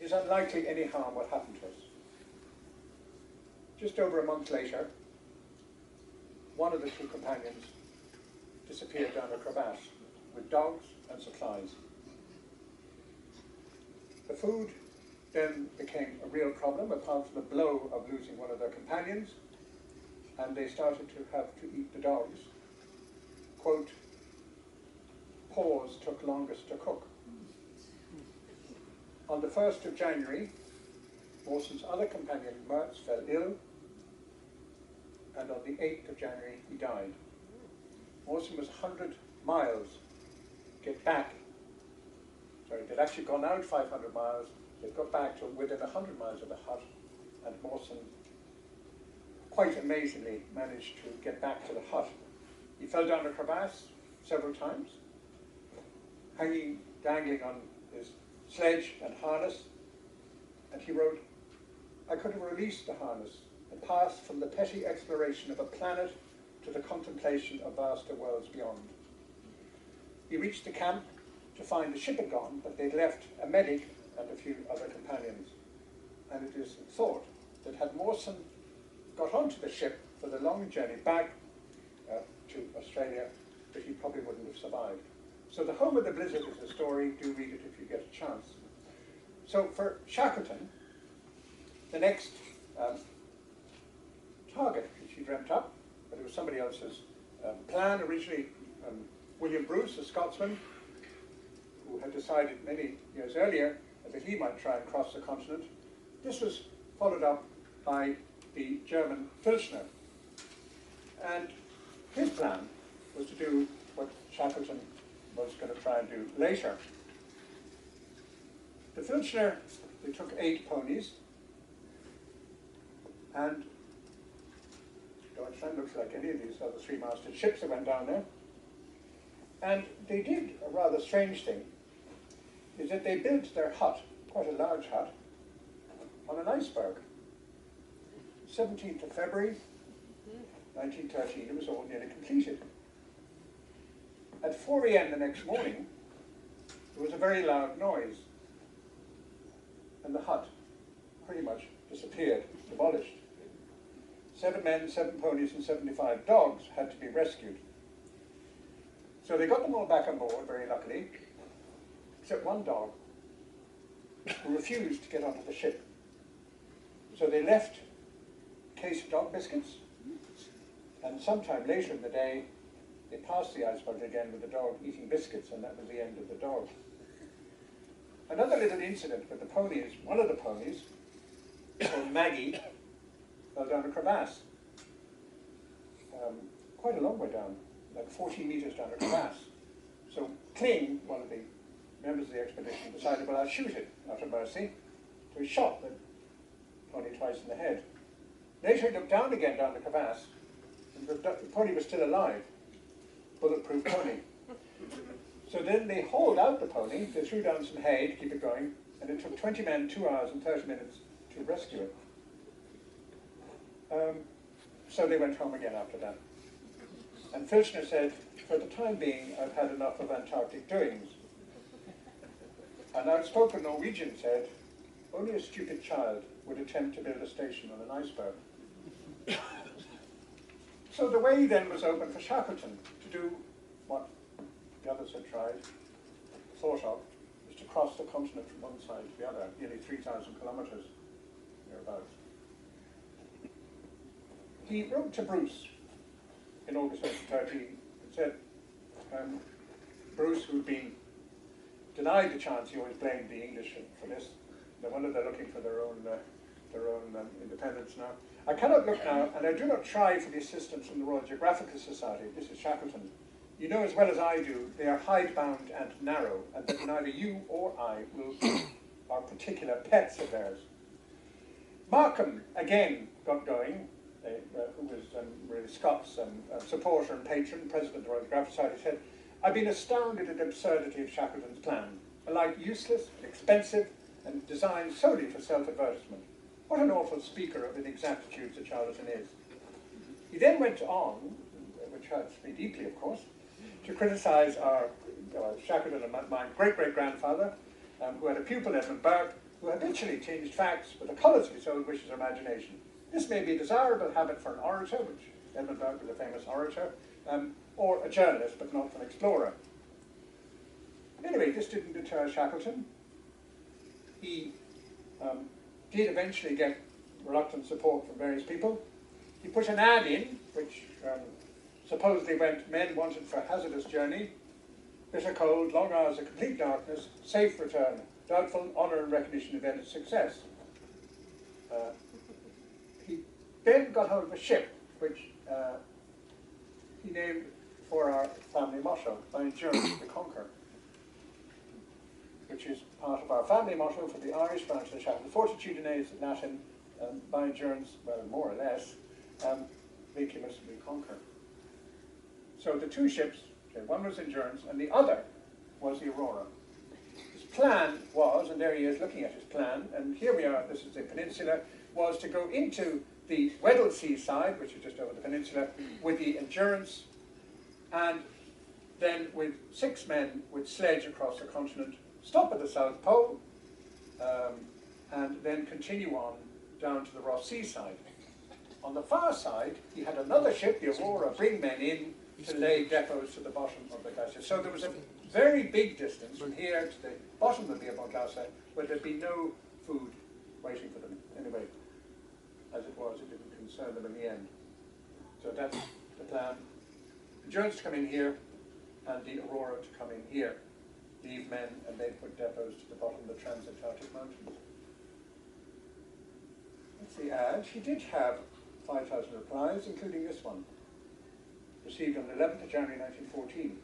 it is unlikely any harm will happen to us. Just over a month later, one of the two companions disappeared down a crevasse with dogs and supplies. The food then became a real problem, apart from the blow of losing one of their companions, and they started to have to eat the dogs. Quote, paws took longest to cook. On the 1st of January, Mawson's other companion, Mertz, fell ill, and on the 8th of January, he died. Mawson was 100 miles to get back. Sorry, they'd actually gone out 500 miles, they'd got back to within 100 miles of the hut, and Mawson, quite amazingly, managed to get back to the hut. He fell down a crevasse several times, hanging, dangling on his sledge and harness, and he wrote, I could have released the harness and passed from the petty exploration of a planet to the contemplation of vaster worlds beyond. He reached the camp to find the ship had gone, but they'd left a medic and a few other companions. And it is thought that had Mawson got onto the ship for the long journey back to Australia, that he probably wouldn't have survived. So The Home of the Blizzard is a story, do read it if you get a chance. So for Shackleton, the next target, which he dreamt up, but it was somebody else's plan originally, William Bruce, a Scotsman, who had decided many years earlier that he might try and cross the continent. This was followed up by the German Filchner. And his plan was to do what Shackleton was going to try and do later. The Filchner, they took 8 ponies, and Deutschland looks like any of these other 3-masted ships that went down there. And they did a rather strange thing, is that they built their hut, quite a large hut, on an iceberg. 17th of February, 1913, it was all nearly completed. At 4 a.m. the next morning, there was a very loud noise, and the hut pretty much disappeared, demolished. 7 men, 7 ponies, and 75 dogs had to be rescued. So they got them all back on board, very luckily, except one dog who refused to get onto the ship. So they left a case of dog biscuits, and sometime later in the day, they passed the iceberg again with the dog eating biscuits, and that was the end of the dog. Another little incident with the ponies, one of the ponies, called Maggie, fell down a crevasse. Quite a long way down, like 14 meters down a crevasse. So Kling, one of the members of the expedition, decided, well, I'll shoot it out of mercy. So he shot the pony twice in the head. Later he looked down again down the crevasse, and the pony was still alive. Bulletproof pony. So then they hauled out the pony, they threw down some hay to keep it going, and it took 20 men 2 hours and 30 minutes to rescue it. So they went home again after that. And Filchner said, for the time being, I've had enough of Antarctic doings. An outspoken Norwegian said, only a stupid child would attempt to build a station on an iceberg. So the way then was open for Shackleton to do what the others had tried, thought of, was to cross the continent from one side to the other, nearly 3,000 kilometers, thereabouts. He wrote to Bruce in August 1913 and said, Bruce, who'd been denied the chance, he always blamed the English for this. No wonder they're looking for their own independence now. I cannot look now, and I do not try for the assistance from the Royal Geographical Society. This is Shackleton. You know as well as I do, they are hidebound and narrow, and that neither you or I will be our particular pets of theirs. Markham, again, got going, who was really Scott's supporter and patron, president of the Royal Geographical Society, said, I've been astounded at the absurdity of Shackleton's plan, alike useless and expensive and designed solely for self-advertisement. What an awful speaker of inexactitudes a charlatan is. He then went on, which hurts me deeply, of course, to criticize our Shackleton and my great-great-grandfather, who had a pupil, Edmund Burke, who habitually tinged facts with the colours of his own wishes or imagination. This may be a desirable habit for an orator, which Edmund Burke was a famous orator, or a journalist, but not an explorer. Anyway, this didn't deter Shackleton. He did eventually get reluctant support from various people. He put an ad in, which supposedly went, men wanted for a hazardous journey, bitter cold, long hours of complete darkness, safe return, doubtful honour and recognition of ended success. He then got hold of a ship, which he named for our family motto, by endurance to conquer, which is part of our family motto for the Irish branch of the Shackleton. Fortitude is Latin, by endurance, well, more or less, vincimus, we conquer. So the two ships, one was Endurance and the other was the Aurora. His plan was, and there he is looking at his plan, and here we are, this is the peninsula, was to go into the Weddell Sea side, which is just over the peninsula, with the Endurance, and then with 6 men would sledge across the continent, stop at the South Pole, and then continue on down to the Ross Sea side. On the far side, he had another ship, the Aurora, bring men in to lay depots to the bottom of the glacier. So there was a very big distance from here to the bottom of the Above Glacier, where there'd be no food waiting for them. Anyway, as it was, it didn't concern them in the end. So that's the plan. Endurance to come in here, and the Aurora to come in here. Leave men, and they'd put depots to the bottom of the Transantarctic Mountains. That's the ad. He did have 5,000 replies, including this one, received on the 11th of January 1914.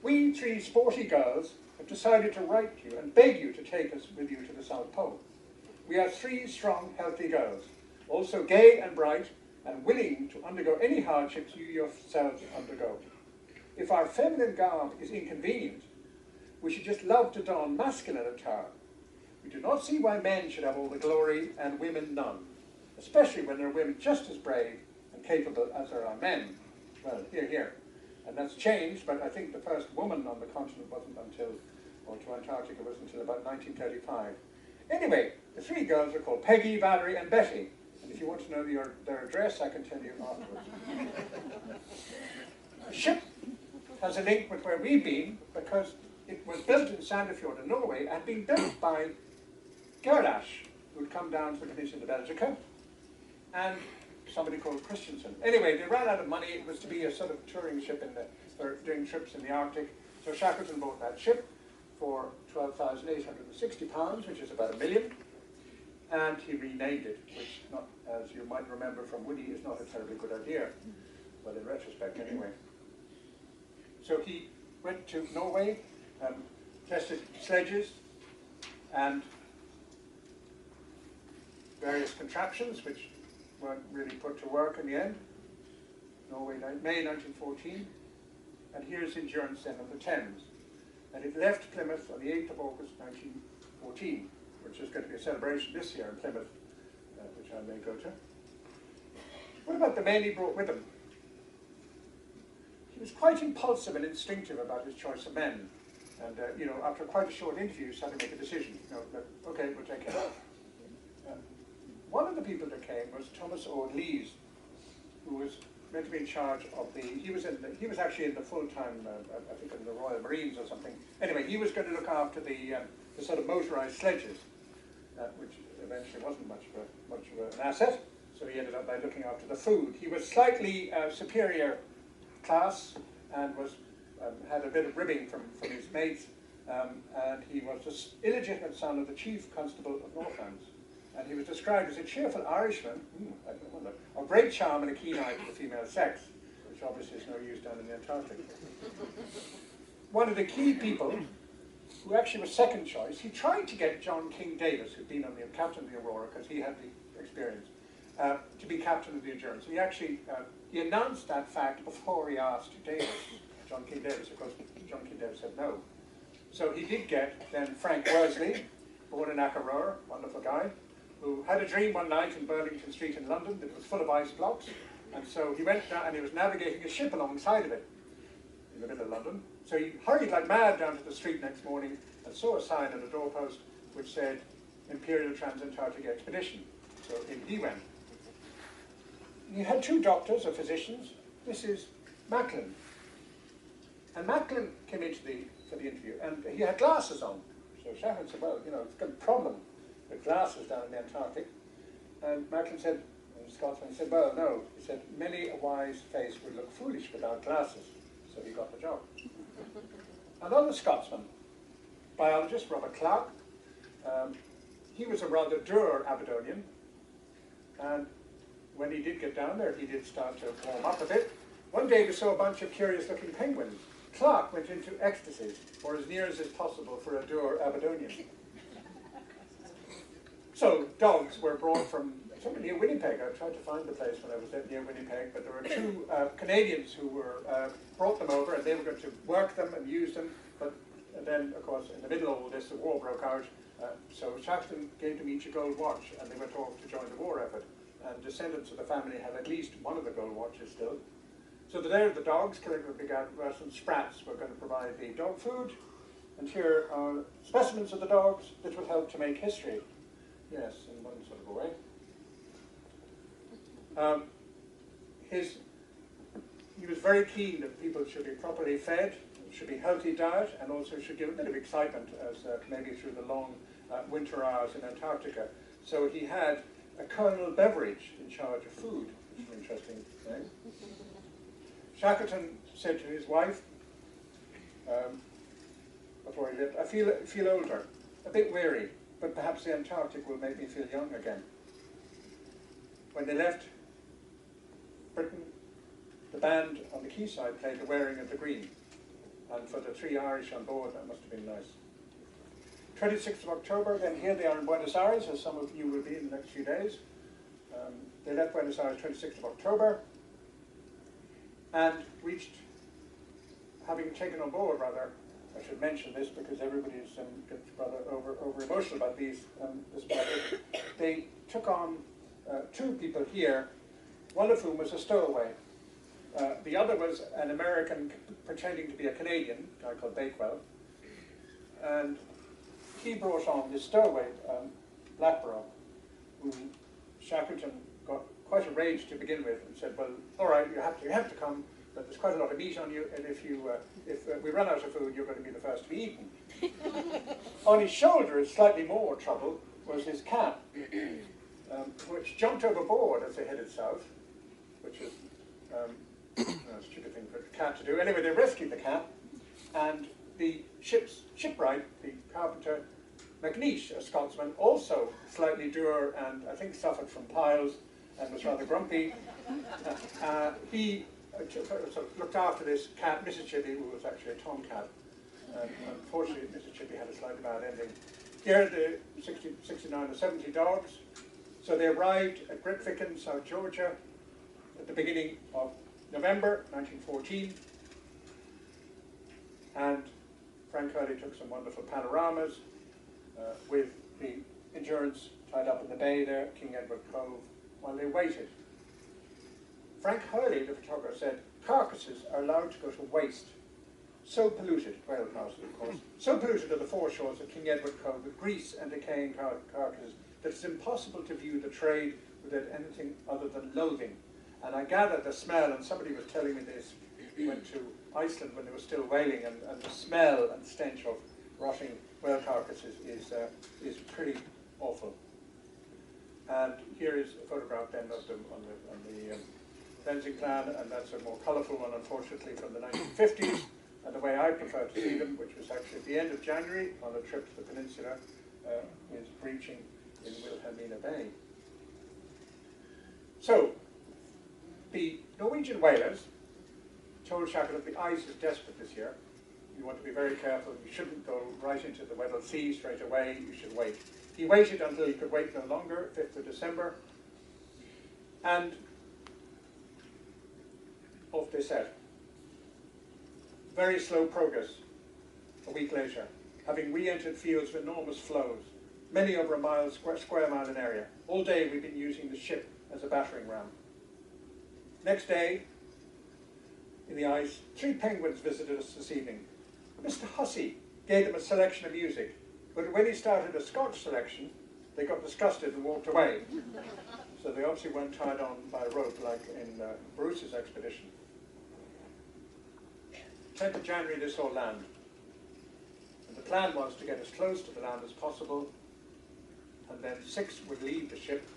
We 3 sporty girls have decided to write you and beg you to take us with you to the South Pole. We are 3 strong, healthy girls, also gay and bright, and willing to undergo any hardships you yourselves undergo. If our feminine garb is inconvenient, we should just love to don masculine attire. We do not see why men should have all the glory and women none, especially when there are women just as brave and capable as there are men. Well, here. And that's changed, but I think the first woman on the continent wasn't until, or to Antarctica was until about 1935. Anyway, the 3 girls are called Peggy, Valerie and Betty. And if you want to know their address, I can tell you afterwards. The ship has a link with where we've been, because it was built in Sandefjord in Norway and been built by Gerlache, who had come down to the peninsula of Belgica, and somebody called Christensen. Anyway, they ran out of money. It was to be a sort of touring ship for doing trips in the Arctic. So Shackleton bought that ship for £12,860, which is about £1 million, and he renamed it, which, not, as you might remember from Woody, is not a terribly good idea. Well, in retrospect, anyway. So he went to Norway, tested sledges and various contraptions, which weren't really put to work in the end. Norway, May 1914. And here's Endurance then on the Thames. And it left Plymouth on the 8th of August 1914, which is going to be a celebration this year in Plymouth, which I may go to. What about the men he brought with him? He was quite impulsive and instinctive about his choice of men. And, after quite a short interview, he had to make a decision. Okay, we'll take him. One of the people that came was Thomas Ord Lees, who was meant to be in charge of he was actually in the full-time, I think in the Royal Marines or something. Anyway, he was going to look after the sort of motorised sledges, which eventually wasn't much of an asset. So he ended up by looking after the food. He was slightly superior class and had a bit of ribbing from his mates, and he was the illegitimate son of the chief constable of Northlands. And he was described as a cheerful Irishman, of great charm and a keen eye for the female sex, which obviously is no use down in the Antarctic. One of the key people, who actually was second choice, he tried to get John King Davis, who'd been on the captain of the Aurora, because he had the experience, to be captain of the Endurance. And he actually he announced that fact before he asked Davis, John King Davis. Of course, John King Davis said no. So he did get then Frank Worsley, born in Ackoroor, wonderful guy, who had a dream one night in Burlington Street in London that was full of ice blocks. And so he went down and he was navigating a ship alongside of it in the middle of London. So he hurried like mad down to the street next morning and saw a sign on a doorpost which said, Imperial Transantarctic Expedition. So in he went. You had two doctors or physicians. This is Macklin. And Macklin came into for the interview, and he had glasses on. So Shackleton said, well, you know, it's got a problem with glasses down in the Antarctic. And Macklin said, the Scotsman, he said, well, no. He said, many a wise face would look foolish without glasses. So he got the job. Another Scotsman, biologist, Robert Clark, he was a rather dour Aberdonian, and when he did get down there, he did start to warm up a bit. One day we saw a bunch of curious-looking penguins. Clark went into ecstasy, or as near as is possible for a dour Aberdonian. So dogs were brought from somewhere near Winnipeg. I tried to find the place when I was near Winnipeg, but there were two Canadians who were brought them over, and they were going to work them and use them. But then, of course, in the middle of all this, the war broke out. So Shackleton gave them each a gold watch, and they went off to join the war effort. And descendants of the family have at least one of the gold watches still. So the day of the dogs, killing the big some sprats were going to provide the dog food. And here are specimens of the dogs that will help to make history. Yes, in one sort of a way. He was very keen that people should be properly fed, should be healthy diet, and also should give a bit of excitement as maybe through the long winter hours in Antarctica. So he had a Colonel Beveridge in charge of food, which is an interesting thing. Shackleton said to his wife, before he lived, I feel older, a bit weary, but perhaps the Antarctic will make me feel young again. When they left Britain, the band on the quayside played The Wearing of the Green. And for the three Irish on board, that must have been nice. 26th of October, then here they are in Buenos Aires, as some of you will be in the next few days. They left Buenos Aires 26th of October and reached, having taken on board, rather, I should mention this because everybody gets rather over emotional about this project. They took on two people here, one of whom was a stowaway. The other was an American pretending to be a Canadian, a guy called Bakewell, and he brought on this stowaway, Blackborough, who Shackleton got quite a rage to begin with and said, well, all right, you have to come, but there's quite a lot of meat on you, and if we run out of food, you're going to be the first to be eaten. On his shoulder, slightly more trouble, was his cat, which jumped overboard as they headed south, which is a stupid thing for a cat to do. Anyway, they rescued the cat, and the shipwright, the carpenter, McNeish, a Scotsman, also slightly dour and I think suffered from piles and was rather grumpy. He sort of looked after this cat, Mrs. Chippy, who was actually a tomcat. Unfortunately, Mrs. Chippy had a slightly bad ending. Here the 69 or 70 dogs. So they arrived at Grytviken, South Georgia, at the beginning of November 1914. And Frank Hurley took some wonderful panoramas with the Endurance tied up in the bay there, King Edward Cove, while they waited. Frank Hurley, the photographer, said, carcasses are allowed to go to waste. So polluted, whale carcasses of course, so polluted are the foreshores of King Edward Cove with grease and decaying carcasses that it's impossible to view the trade without anything other than loathing. And I gather the smell, and somebody was telling me this, he went to Iceland when they were still whaling, and the smell and stench of rotting whale carcasses is pretty awful. And here is a photograph then of them on the cleansing plan, and that's a more colourful one, unfortunately, from the 1950s, and the way I prefer to see them, which was actually at the end of January on a trip to the peninsula, is breaching in Wilhelmina Bay. So, the Norwegian whalers told Shackleton the ice is desperate this year. You want to be very careful. You shouldn't go right into the Weddell Sea straight away. You should wait. He waited until he could wait no longer, 5th of December, and off they set. Very slow progress a week later, having re-entered fields with enormous flows, many over a mile, square mile in area. All day we've been using the ship as a battering ram. Next day, in the ice, 3 penguins visited us this evening. Mr. Hussey gave them a selection of music, but when he started a Scotch selection, they got disgusted and walked away. So they obviously weren't tied on by a rope like in Bruce's expedition. 10th of January, they saw land. And the plan was to get as close to the land as possible, and then 6 would leave the ship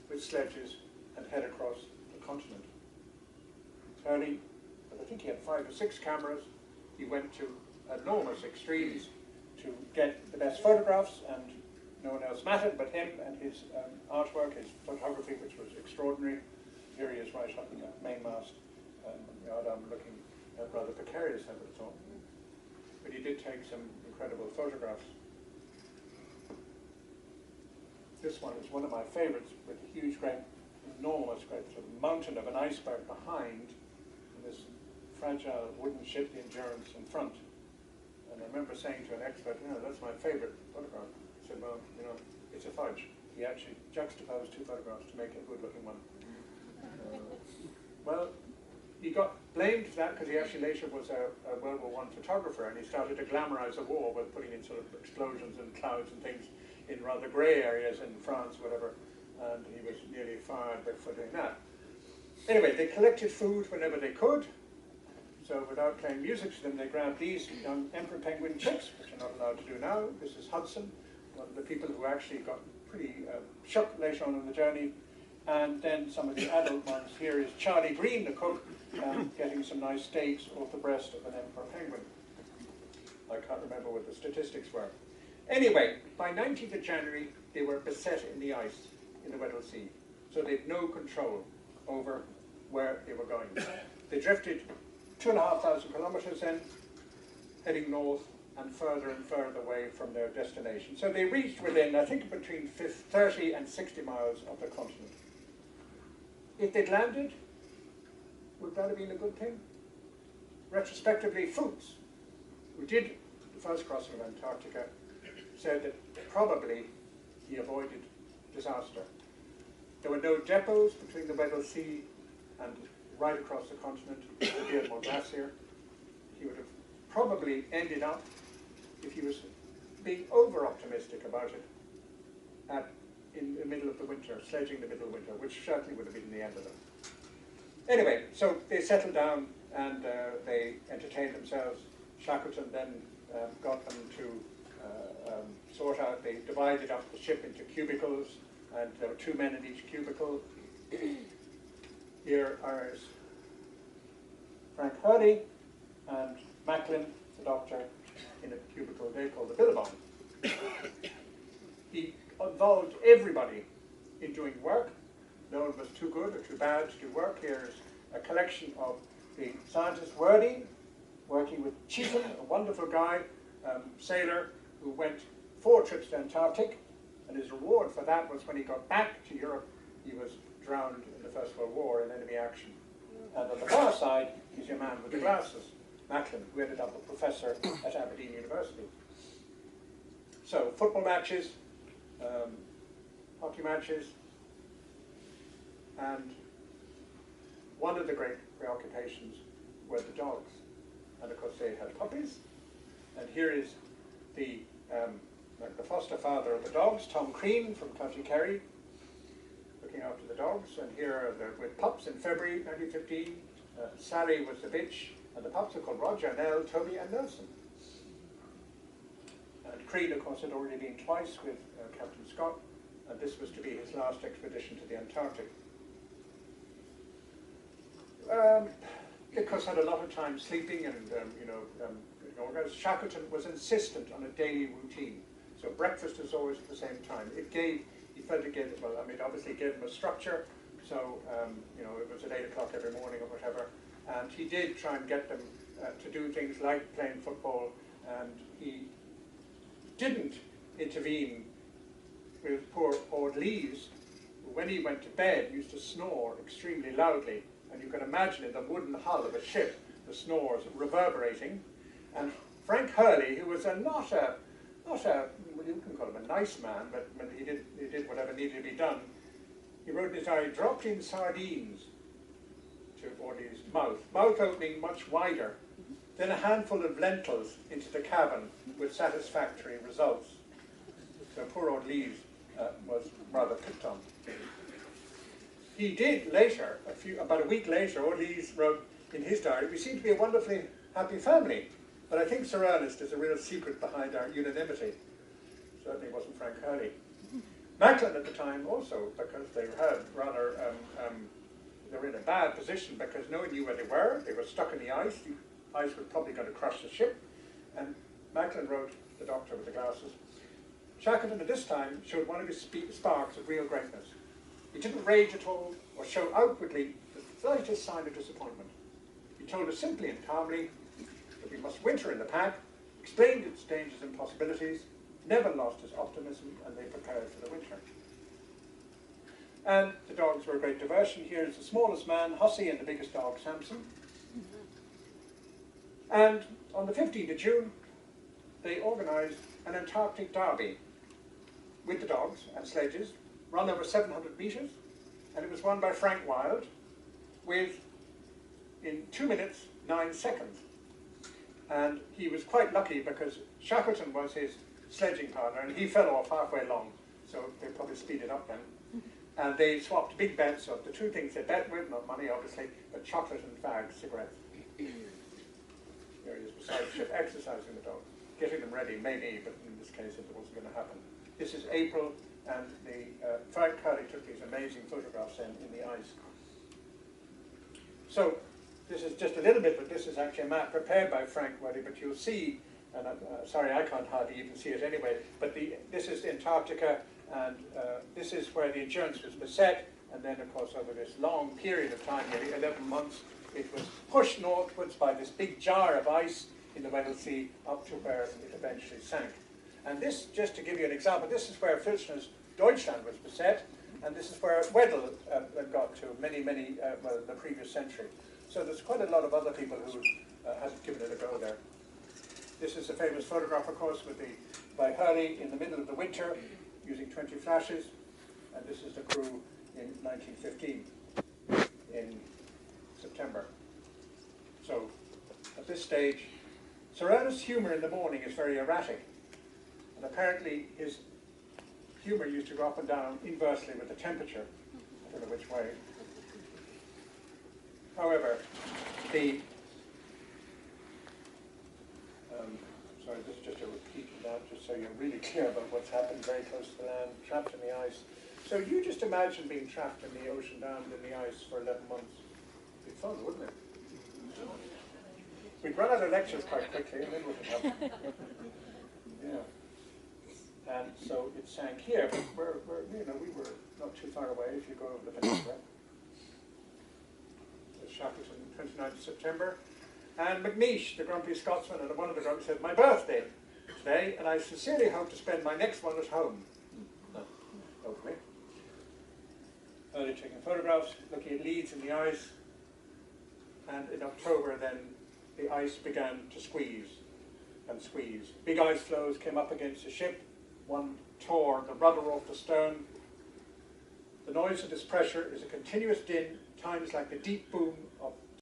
with sledges and head across the continent. Hurley, I think he had 5 or 6 cameras. He went to enormous extremes to get the best photographs, and no one else mattered but him and his artwork, his photography, which was extraordinary. Here he is right up in the mainmast, looking rather precarious over the top. But he did take some incredible photographs. This one is one of my favorites, with a huge, enormous, great sort of mountain of an iceberg behind, and this fragile wooden ship, the Endurance, in front. And I remember saying to an expert, that's my favorite photograph. He said, well, it's a fudge. He actually juxtaposed 2 photographs to make a good-looking one. Well, he got blamed for that because he actually later was a World War I photographer, and he started to glamorize the war with putting in sort of explosions and clouds and things in rather grey areas in France, whatever, and he was nearly fired for doing that. Anyway, they collected food whenever they could, so without playing music to them, they grabbed these young emperor penguin chicks, which are not allowed to do now. This is Hudson, one of the people who actually got pretty shook later on in the journey. And then some of the adult ones. Here is Charlie Green, the cook, getting some nice steaks off the breast of an emperor penguin. I can't remember what the statistics were. Anyway, by 19th of January, they were beset in the ice in the Weddell Sea. So they had no control over where they were going. They drifted 2,500 kilometers then, heading north and further away from their destination. So they reached within, I think, between 30 and 60 miles of the continent. If they'd landed, would that have been a good thing? Retrospectively, Fuchs, who did the first crossing of Antarctica, said that probably he avoided disaster. There were no depots between the Weddell Sea and right across the continent, the Beardmore Glacier. He would have probably ended up, if he was being over-optimistic about it, in the middle of the winter, sledging the middle of winter, which certainly would have been the end of them. Anyway, so they settled down and they entertained themselves. Shackleton then got them to sort out, they divided up the ship into cubicles, and there were 2 men in each cubicle. Here is Frank Hurley and Macklin, the doctor, in a cubicle they call the Billabong. He involved everybody in doing work. No one was too good or too bad to do work. Here's a collection of the scientist Wordy, working with Cheetham, a wonderful guy, sailor, who went 4 trips to Antarctic, and his reward for that was when he got back to Europe, he was drowned in the First World War in enemy action. And on the far side is your man with the glasses, Macklin, who ended up a professor at Aberdeen University. So, football matches, hockey matches, and one of the great preoccupations were the dogs. And of course they had puppies, and here is the foster father of the dogs, Tom Crean from County Kerry, looking after the dogs, and here are with pups in February 1915. Sally was the bitch, and the pups are called Roger, Nell, Toby and Nelson. And Crean, of course, had already been twice with Captain Scott, and this was to be his last expedition to the Antarctic. Because had a lot of time sleeping and organized. Shackleton was insistent on a daily routine. So breakfast was always at the same time. He felt it gave, obviously it gave him a structure. So, it was at 8 o'clock every morning or whatever. And he did try and get them to do things like playing football. And he didn't intervene with poor Ord Lees, who when he went to bed used to snore extremely loudly. And you can imagine in the wooden hull of a ship, the snores reverberating. And Frank Hurley, who was not a well, you can call him a nice man, but he did whatever needed to be done. He wrote in his diary, dropped in sardines to Ordley's mouth opening much wider, then a handful of lentils into the cabin with satisfactory results. So poor Ordley's was rather picked on. He did later, about a week later, Orlees wrote in his diary, "We seem to be a wonderfully happy family, but I think Sir Ernest is a real secret behind our unanimity." Certainly wasn't Frank Hurley. Macklin at the time also, because they had rather, they were in a bad position because no one knew where they were. They were stuck in the ice. The ice was probably going to crush the ship. And Macklin wrote, the doctor with the glasses, "Shackleton at this time showed one of his sparks of real greatness. He didn't rage at all or show outwardly the slightest sign of disappointment. He told us simply and calmly that we must winter in the pack, explained its dangers and possibilities, never lost his optimism, and they prepared for the winter." And the dogs were a great diversion. Here is the smallest man, Hussey, and the biggest dog, Samson. And on the 15th of June, they organised an Antarctic derby with the dogs and sledges, run over 700 metres, and it was won by Frank Wilde in 2 minutes, 9 seconds. And he was quite lucky because Shackleton was his sledging partner, and he fell off halfway along, so they probably speeded up then. And they swapped big bets of the two things they bet with, not money obviously, but chocolate and fags, cigarettes. There he is beside the ship, exercising the dogs, getting them ready, maybe, but in this case it wasn't going to happen. This is April, and Frank Hurley took these amazing photographs in the ice. So this is just a little bit, but this is actually a map prepared by Frank Hurley, but you'll see, and sorry, I can't hardly even see it anyway, but this is Antarctica, and this is where the Endurance was beset, and then of course over this long period of time, nearly 11 months, it was pushed northwards by this big jar of ice in the Weddell Sea up to where it eventually sank. And this, just to give you an example, this is where Filchner's Deutschland was beset, and this is where Weddell got to well, in the previous century. So there's quite a lot of other people who have given it a go there. This is a famous photograph, of course, by Hurley in the middle of the winter, using 20 flashes, and this is the crew in 1915, in September. So, at this stage, Sir Ernest's humour in the morning is very erratic, and apparently his humour used to go up and down inversely with the temperature. I don't know which way. However, sorry, this is just a repeat of that, just so you're really clear about what's happened very close to the land, trapped in the ice. So you just imagine being trapped in the ocean, down in the ice for 11 months. It'd be fun, wouldn't it? We'd run out of lectures quite quickly, and then what would happen? Yeah. And so it sank here, but we were not too far away if you go over the peninsula. Shackleton, 29th of September. And McNeish, the grumpy Scotsman, and one of the grumpies said, "My birthday today, and I sincerely hope to spend my next one at home." Hopefully. Early taking photographs, looking at leads in the ice, and in October then the ice began to squeeze and squeeze. Big ice floes came up against the ship, one tore the rudder off the stern. The noise of this pressure is a continuous din, times like the deep boom of